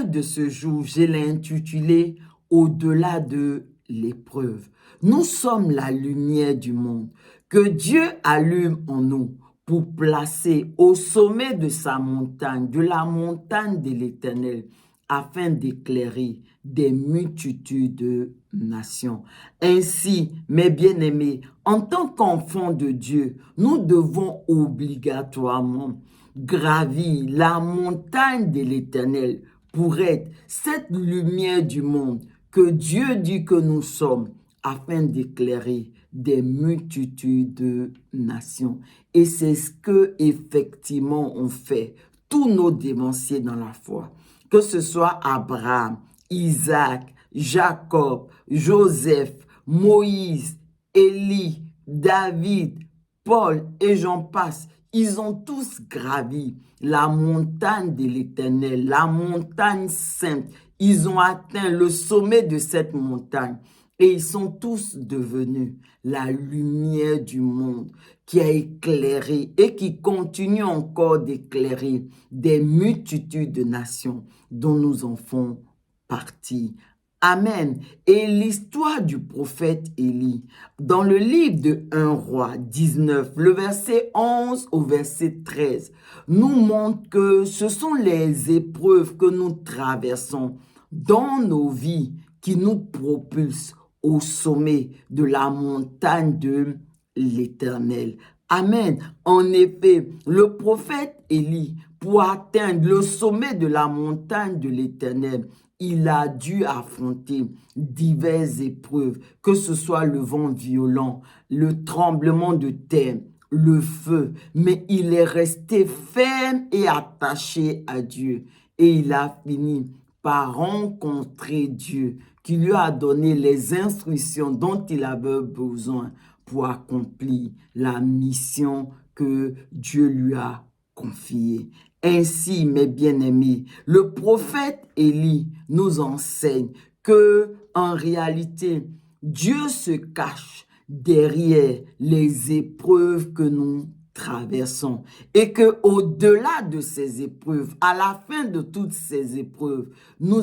de ce jour, je l'ai intitulé « Au-delà de l'épreuve ». Nous sommes la lumière du monde que Dieu allume en nous pour placer au sommet de sa montagne, de la montagne de l'Éternel, afin d'éclairer des multitudes de nations. Ainsi, mes bien-aimés, en tant qu'enfants de Dieu, nous devons obligatoirement gravir la montagne de l'Éternel pour être cette lumière du monde que Dieu dit que nous sommes, afin d'éclairer des multitudes de nations. Et c'est ce que effectivement on fait tous nos dévanciers dans la foi, que ce soit Abraham, Isaac, Jacob, Joseph, Moïse, Élie, David, Paul et j'en passe. Ils ont tous gravi la montagne de l'Éternel, la montagne sainte. Ils ont atteint le sommet de cette montagne. Et ils sont tous devenus la lumière du monde qui a éclairé et qui continue encore d'éclairer des multitudes de nations dont nous en faisons partie. Amen. Et l'histoire du prophète Élie, dans le livre de 1 Roi 19, le verset 11 au verset 13, nous montre que ce sont les épreuves que nous traversons dans nos vies qui nous propulsent au sommet de la montagne de l'Éternel. Amen. En effet, le prophète Élie, pour atteindre le sommet de la montagne de l'Éternel, il a dû affronter diverses épreuves, que ce soit le vent violent, le tremblement de terre, le feu, mais il est resté ferme et attaché à Dieu. Et il a fini par rencontrer Dieu, qui lui a donné les instructions dont il avait besoin pour accomplir la mission que Dieu lui a confiée. Ainsi, mes bien-aimés, le prophète Élie nous enseigne que, en réalité, Dieu se cache derrière les épreuves que nous traversons et que au-delà de ces épreuves, à la fin de toutes ces épreuves, nous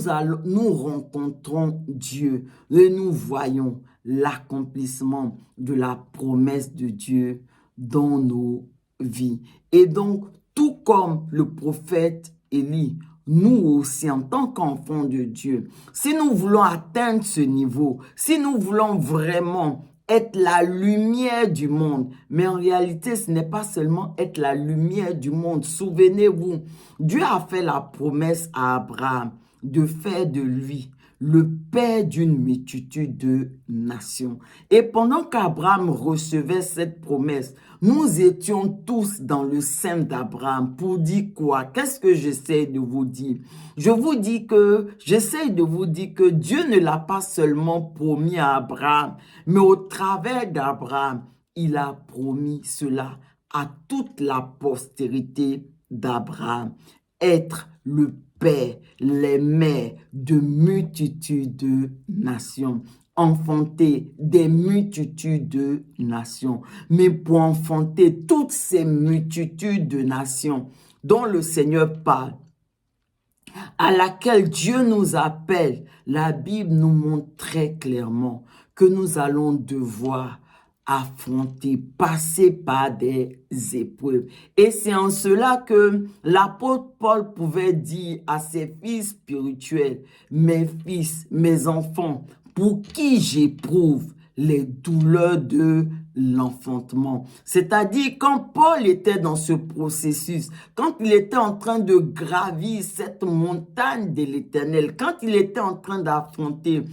rencontrons Dieu et nous voyons l'accomplissement de la promesse de Dieu dans nos vies. Et donc, tout comme le prophète Élie, nous aussi, en tant qu'enfants de Dieu, si nous voulons atteindre ce niveau, si nous voulons vraiment être la lumière du monde, mais en réalité, ce n'est pas seulement être la lumière du monde. Souvenez-vous, Dieu a fait la promesse à Abraham de faire de lui le père d'une multitude de nations. Et pendant qu'Abraham recevait cette promesse, nous étions tous dans le sein d'Abraham pour dire quoi? Qu'est-ce que j'essaie de vous dire? J'essaie de vous dire que Dieu ne l'a pas seulement promis à Abraham, mais au travers d'Abraham, il a promis cela à toute la postérité d'Abraham. Être le père, les mères de multitudes de nations, enfanter des multitudes de nations. Mais pour enfanter toutes ces multitudes de nations dont le Seigneur parle, à laquelle Dieu nous appelle, la Bible nous montre très clairement que nous allons devoir affronter, passer par des épreuves. Et c'est en cela que l'apôtre Paul pouvait dire à ses fils spirituels, mes fils, mes enfants, pour qui j'éprouve les douleurs de l'enfantement. C'est-à-dire quand Paul était dans ce processus, quand il était en train de gravir cette montagne de l'Éternel, quand il était en train d'affronter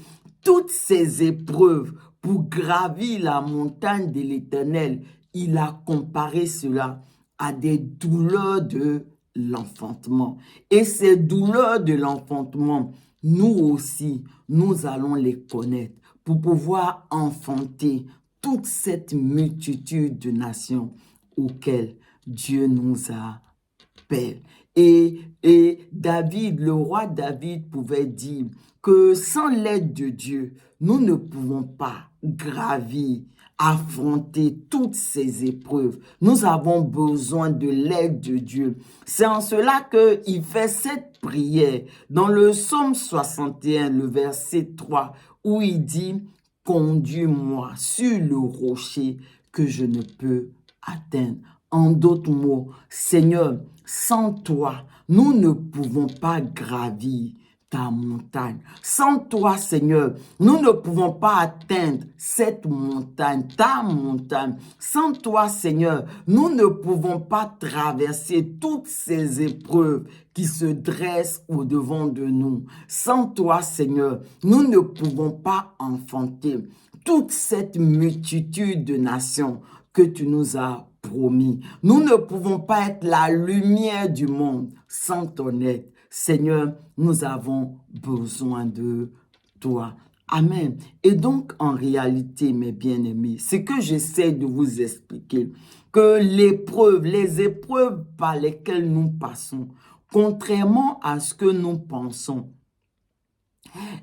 toutes ces épreuves pour gravir la montagne de l'Éternel, il a comparé cela à des douleurs de l'enfantement. Et ces douleurs de l'enfantement, nous aussi, nous allons les connaître pour pouvoir enfanter toute cette multitude de nations auxquelles Dieu nous appelle. Et David, le roi David pouvait dire que sans l'aide de Dieu, nous ne pouvons pas gravir affronter toutes ces épreuves. Nous avons besoin de l'aide de Dieu. C'est en cela qu'il fait cette prière dans le psaume 61, le verset 3, où il dit « Conduis-moi sur le rocher que je ne peux atteindre. » En d'autres mots, Seigneur, sans toi, nous ne pouvons pas gravir ta montagne. Sans toi, Seigneur, nous ne pouvons pas atteindre cette montagne, ta montagne. Sans toi, Seigneur, nous ne pouvons pas traverser toutes ces épreuves qui se dressent au-devant de nous. Sans toi, Seigneur, nous ne pouvons pas enfanter toute cette multitude de nations que tu nous as promis. Nous ne pouvons pas être la lumière du monde sans ton aide. Seigneur, nous avons besoin de toi. Amen. Et donc, en réalité, mes bien-aimés, c'est que j'essaie de vous expliquer que les épreuves par lesquelles nous passons, contrairement à ce que nous pensons,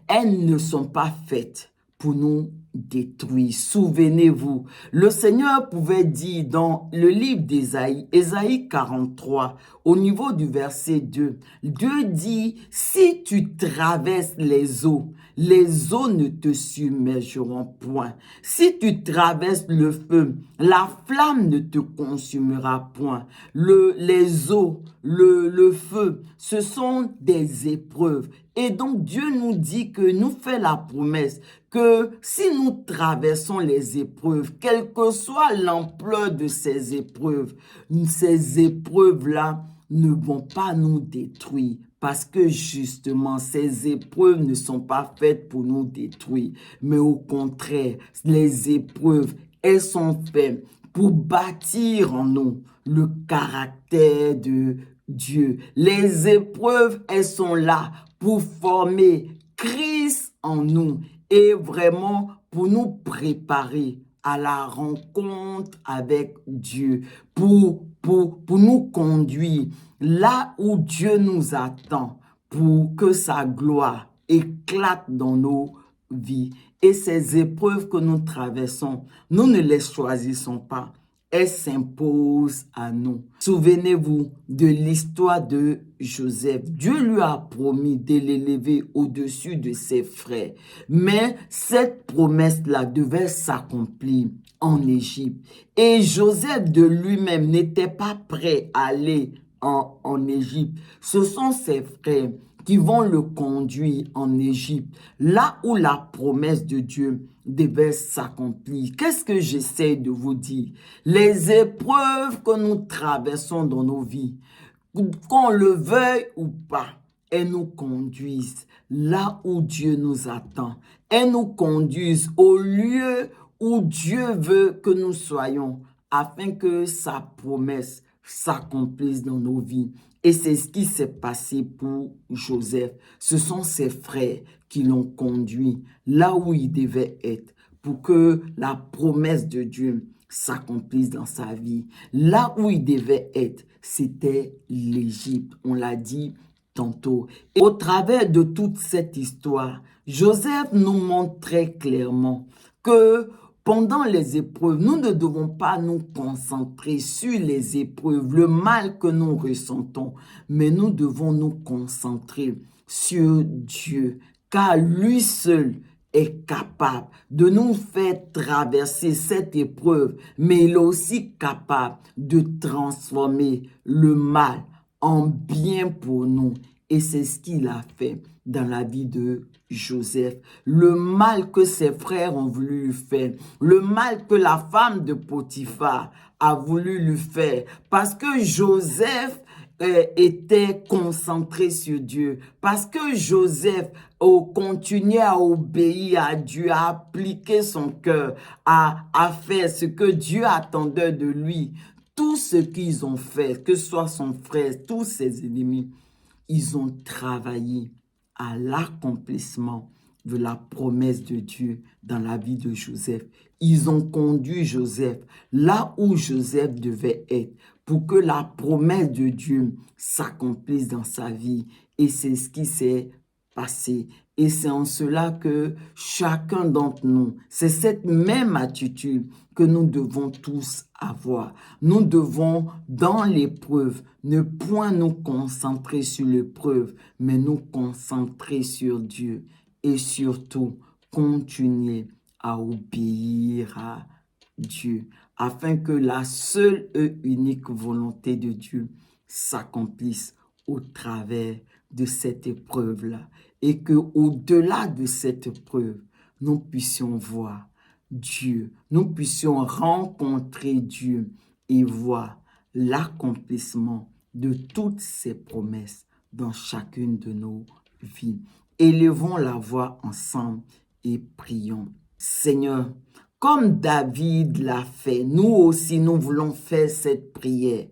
elles ne sont pas faites pour nous détruire. Souvenez-vous, le Seigneur pouvait dire dans le livre d'Ésaïe, Ésaïe 43, au niveau du verset 2, Dieu dit, si tu traverses les eaux ne te submergeront point. Si tu traverses le feu, la flamme ne te consumera point. Les eaux, le feu, ce sont des épreuves. Et donc, Dieu nous dit que nous fait la promesse que si nous traversons les épreuves, quelle que soit l'ampleur de ces épreuves-là ne vont pas nous détruire. Parce que justement, ces épreuves ne sont pas faites pour nous détruire. Mais au contraire, les épreuves, elles sont faites pour bâtir en nous le caractère de Dieu. Les épreuves, elles sont là pour former Christ en nous et vraiment pour nous préparer à la rencontre avec Dieu, pour nous conduire là où Dieu nous attend, pour que sa gloire éclate dans nos vies. Et ces épreuves que nous traversons, nous ne les choisissons pas. Elles s'imposent à nous. Souvenez-vous de l'histoire de Joseph. Dieu lui a promis de l'élever au-dessus de ses frères. Mais cette promesse-là devait s'accomplir en Égypte. Et Joseph de lui-même n'était pas prêt à aller en Égypte. Ce sont ses frères qui vont le conduire en Égypte, là où la promesse de Dieu devait s'accomplir. Qu'est-ce que j'essaie de vous dire? Les épreuves que nous traversons dans nos vies, qu'on le veuille ou pas, elles nous conduisent là où Dieu nous attend. Elles nous conduisent au lieu où Dieu veut que nous soyons, afin que sa promesse s'accomplisse dans nos vies. Et c'est ce qui s'est passé pour Joseph. Ce sont ses frères qui l'ont conduit là où il devait être pour que la promesse de Dieu s'accomplisse dans sa vie. Là où il devait être, c'était l'Égypte. On l'a dit tantôt. Et au travers de toute cette histoire, Joseph nous montre très clairement que pendant les épreuves, nous ne devons pas nous concentrer sur les épreuves, le mal que nous ressentons, mais nous devons nous concentrer sur Dieu, car lui seul est capable de nous faire traverser cette épreuve, mais il est aussi capable de transformer le mal en bien pour nous. Et c'est ce qu'il a fait dans la vie de Joseph. Le mal que ses frères ont voulu lui faire, le mal que la femme de Potiphar a voulu lui faire, parce que Joseph était concentré sur Dieu, parce que Joseph continuait à obéir à Dieu, à appliquer son cœur, à faire ce que Dieu attendait de lui. Tout ce qu'ils ont fait, que ce soit son frère, tous ses ennemis, ils ont travaillé à l'accomplissement de la promesse de Dieu dans la vie de Joseph. Ils ont conduit Joseph là où Joseph devait être pour que la promesse de Dieu s'accomplisse dans sa vie. Et c'est ce qui s'est passer. Et c'est en cela que chacun d'entre nous, c'est cette même attitude que nous devons tous avoir. Nous devons, dans l'épreuve, ne point nous concentrer sur l'épreuve, mais nous concentrer sur Dieu. Et surtout, continuer à obéir à Dieu, afin que la seule et unique volonté de Dieu s'accomplisse au travers de cette épreuve-là. Et que au-delà de cette épreuve, nous puissions voir Dieu, nous puissions rencontrer Dieu et voir l'accomplissement de toutes ses promesses dans chacune de nos vies. Élevons la voix ensemble et prions. Seigneur, comme David l'a fait, nous aussi nous voulons faire cette prière.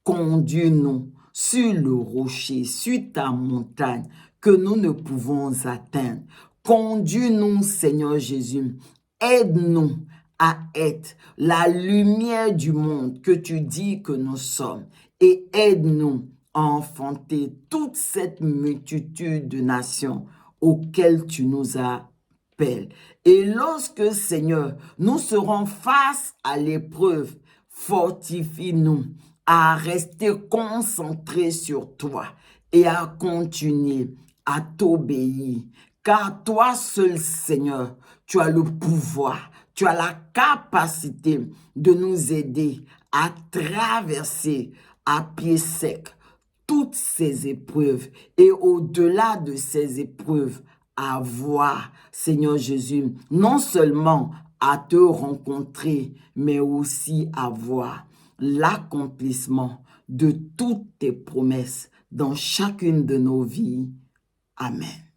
Conduis-nous sur le rocher, sur ta montagne que nous ne pouvons atteindre. Conduis-nous, Seigneur Jésus. Aide-nous à être la lumière du monde que tu dis que nous sommes. Et aide-nous à enfanter toute cette multitude de nations auxquelles tu nous appelles. Et lorsque, Seigneur, nous serons face à l'épreuve, fortifie-nous à rester concentrés sur toi et à continuer à t'obéir. Car toi seul, Seigneur, tu as le pouvoir, tu as la capacité de nous aider à traverser à pied sec toutes ces épreuves et au-delà de ces épreuves, à voir, Seigneur Jésus, non seulement à te rencontrer, mais aussi à voir l'accomplissement de toutes tes promesses dans chacune de nos vies. Amen.